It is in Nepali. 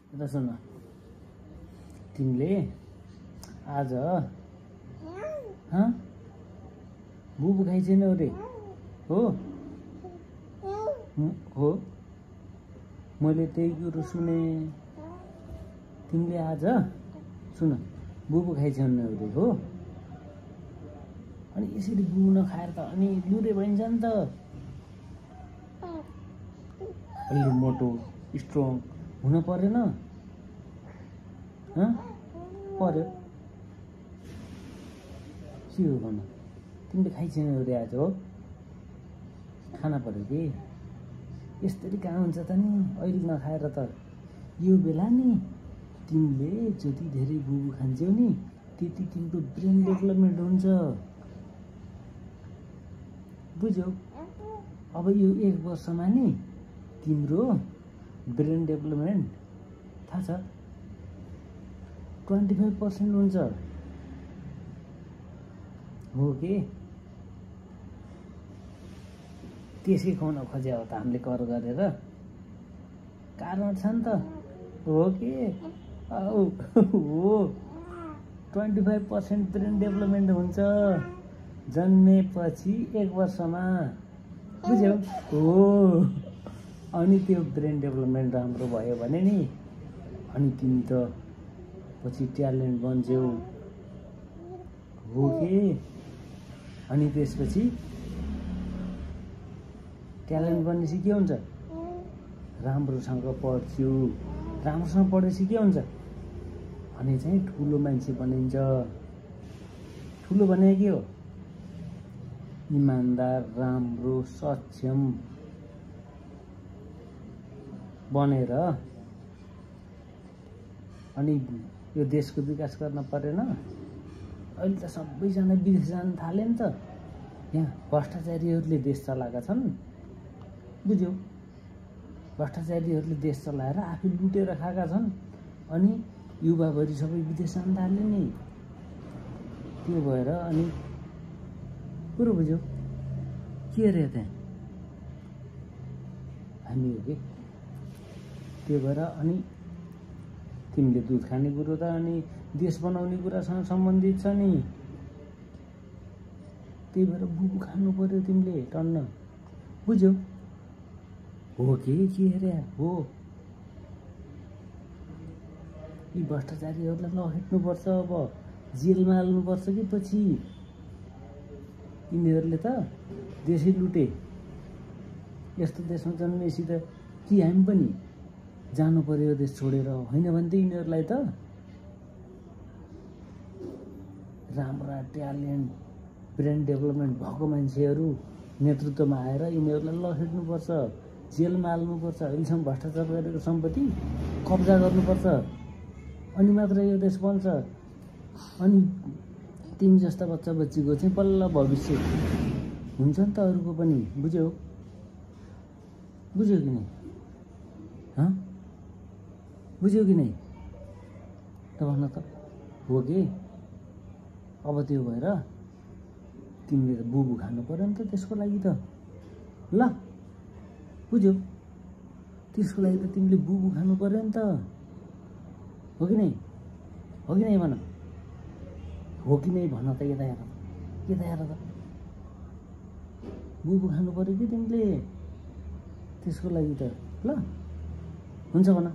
यता सुन तिमीले आज बुबु खाइ छैनौ रे हो हो मैले त्यही कुरो सुने तिमीले आज सुन बुबु खाइ छैनौ रे हो अनि यसरी बुबु नखाएर त अनि लुरे भइन्छ नि त अलि मोटो स्ट्रङ हुन परेन पर्यो के हो भन तिमीले खाइ छैनौ रे आज हो खाना पर्यो कि यसरी कहाँ हुन्छ त नि अहिले नखाएर त यो बेला नि तिमीले जति धेरै बुबु खान्छौ नि त्यति तिम्रो ब्रेन डेभलपमेन्ट हुन्छ बुझ्यौ अब यो 1 वर्षमा नि तिम्रो ब्रेन डेभलपमेन्ट थाहा छ 25% हुन्छ हो कि त्यसै खुवाउन खोज्या हो त हामीले कर गरेर कारण छ नि त हो कि हो 25% ब्रेन डेभलपमेन्ट हुन्छ जन्मेपछि 1 वर्षमा बुझ्यौ हो अनि त्यो ब्रेन डेभलपमेन्ट राम्रो भयो भने नि अनि तिमी त पछि ट्यालेन्ट बन्छौ हो कि अनि त्यसपछि ट्यालेन्ट बनेपछि के हुन्छ राम्रोसँग पढ्छु राम्रोसँग पढेपछि के हुन्छ अनि चाहिँ ठुलो मान्छे बनिन्छ ठुलो भने के हो इमानदार राम्रो सक्षम बनेर अनि यो देशको विकास गर्न परेन अहिले त सबैजना विदेश जान थाले नि त यहाँ भ्रष्टाचारीहरूले देश चलाएका छन् बुझ्यौ भ्रष्टाचारीहरूले देश चलाएर आफै लुटेर खाएका छन् अनि युवाभरि सबै विदेश जान थाले नि त्यो भएर अनि कुरो बुझ्यौ के अरे त्यहाँ हामी हो कि त्यो भएर अनि तिमीले दुध खाने कुरो त अनि देश बनाउने कुरासँग सम्बन्धित छ नि त्यही भएर बुबु खानु पर्यो तिमीले टन्न बुझ्यौ हो कि के अरे हो यी भ्रष्टाचारीहरूलाई नहेट्नुपर्छ अब जेलमा हाल्नुपर्छ कि पछि यिनीहरूले त देशै लुटे यस्तो देशमा जन्मेपछि त कि हामी पनि जानु पर्यो देश छोडेर होइन भने त यिनीहरूलाई त राम्रा ट्यालेन्ट ब्रेन डेभलपमेन्ट भएको मान्छेहरू नेतृत्वमा आएर यिनीहरूलाई लखेट्नुपर्छ जेलमा हाल्नुपर्छ अहिलेसम्म भ्रष्टाचार गरेको सम्पत्ति कब्जा गर्नुपर्छ अनि मात्र यो देश बन्छ अनि तिमी जस्ता बच्चा बच्चीको चाहिँ बल्ल भविष्य हुन्छ नि त अरूको पनि बुझ्यौ बुझ्यौ कि नै बुझ्यौ कि नै त भन त हो कि अब त्यो भएर तिमीले त बुबु खानु पर्यो नि त त्यसको लागि त ल बुझ्यौ त्यसको लागि त तिमीले बुबु खानु पर्यो नि त हो कि नै भन हो कि नै भन त यता हेर त बुबु खानु पर्यो कि तिमीले त्यसको लागि त ल हुन्छ भन